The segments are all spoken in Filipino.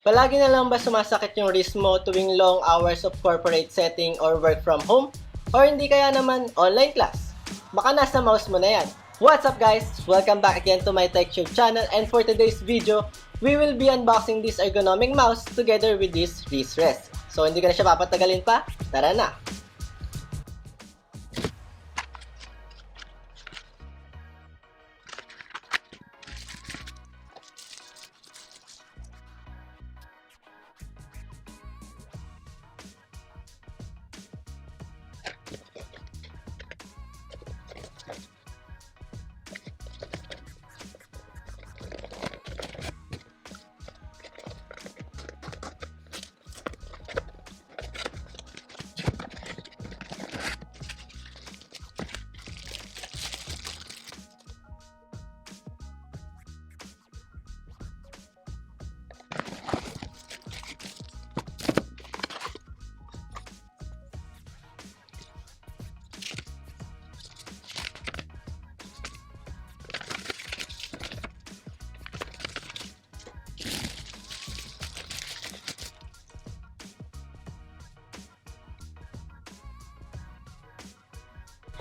Palagi na lang ba sumasakit yung wrist mo tuwing long hours of corporate setting or work from home? Or hindi kaya naman online class? Baka nasa mouse mo na yan. What's up guys? Welcome back again to my TechTube channel, and for today's video, we will be unboxing this ergonomic mouse together with this wrist rest. So hindi ko na siya papatagalin pa, tara na!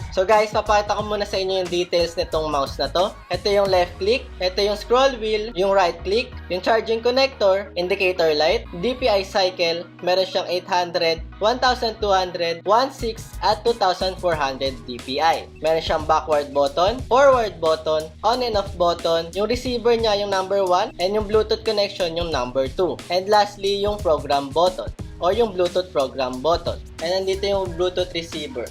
So guys, papakita ko muna sa inyo yung details nitong mouse na to. Ito yung left click, ito yung scroll wheel, yung right click, yung charging connector, indicator light, DPI cycle, meron siyang 800, 1200, 16 at 2400 DPI. Meron siyang backward button, forward button, on and off button, yung receiver niya yung number 1, and yung Bluetooth connection yung number 2. And lastly, yung program button or yung Bluetooth program button. And nandito yung Bluetooth receiver.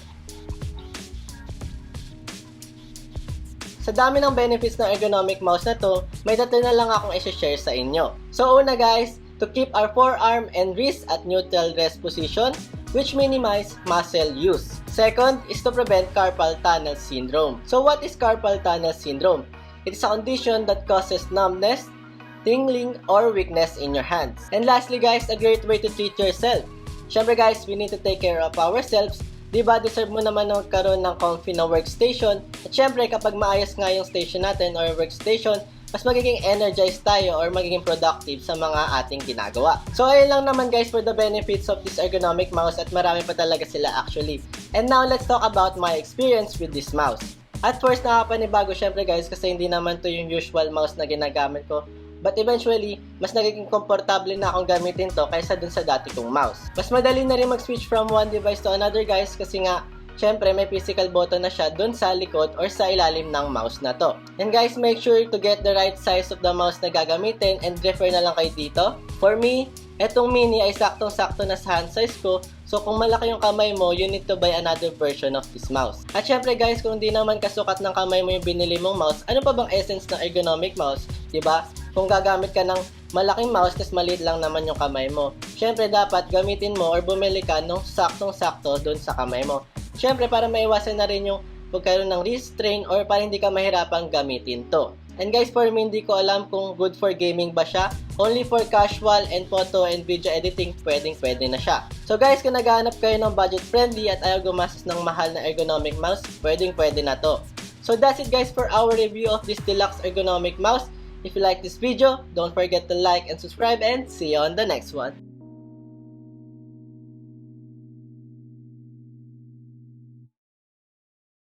Sa dami ng benefits ng ergonomic mouse na to, may tatlo na lang akong i-share sa inyo. So una guys, to keep our forearm and wrist at neutral rest position, which minimize muscle use. Second is to prevent carpal tunnel syndrome. So what is carpal tunnel syndrome? It is a condition that causes numbness, tingling, or weakness in your hands. And lastly guys, a great way to treat yourself. Syempre guys, we need to take care of ourselves. Diba, deserve mo naman na magkaroon ng comfy na workstation. At syempre, kapag maayos nga yung station natin or workstation, mas magiging energized tayo or magiging productive sa mga ating ginagawa. So, ayun lang naman guys for the benefits of this ergonomic mouse, at marami pa talaga sila actually. And now, let's talk about my experience with this mouse. At first, nakapanibago syempre guys kasi hindi naman to yung usual mouse na ginagamit ko. But eventually, mas nagiging komportable na akong gamitin to kaysa dun sa dati kong mouse. Mas madali na rin mag-switch from one device to another guys kasi nga, syempre may physical button na siya dun sa likod or sa ilalim ng mouse na to. And guys, make sure to get the right size of the mouse na gagamitin and refer na lang kayo dito. For me, etong mini ay saktong-sakto na sa hand size ko. So kung malaki yung kamay mo, you need to buy another version of this mouse. At syempre guys, kung di naman kasukat ng kamay mo yung binili mong mouse, ano pa bang essence ng ergonomic mouse? Diba? Kung gagamit ka ng malaking mouse, tas maliit lang naman yung kamay mo. Syempre dapat gamitin mo or bumili ka nung saktong-sakto dun sa kamay mo. Syempre para maiwasan na rin yung pagkaroon ng wrist strain or para hindi ka mahirapang gamitin to. And guys, for me, hindi ko alam kung good for gaming ba siya. Only for casual and photo and video editing, pwede na siya. So guys, kung naghahanap kayo ng budget friendly at ayaw gumastos ng mahal na ergonomic mouse, pwede na to. So that's it guys for our review of this deluxe ergonomic mouse. If you like this video, don't forget to like and subscribe, and see you on the next one.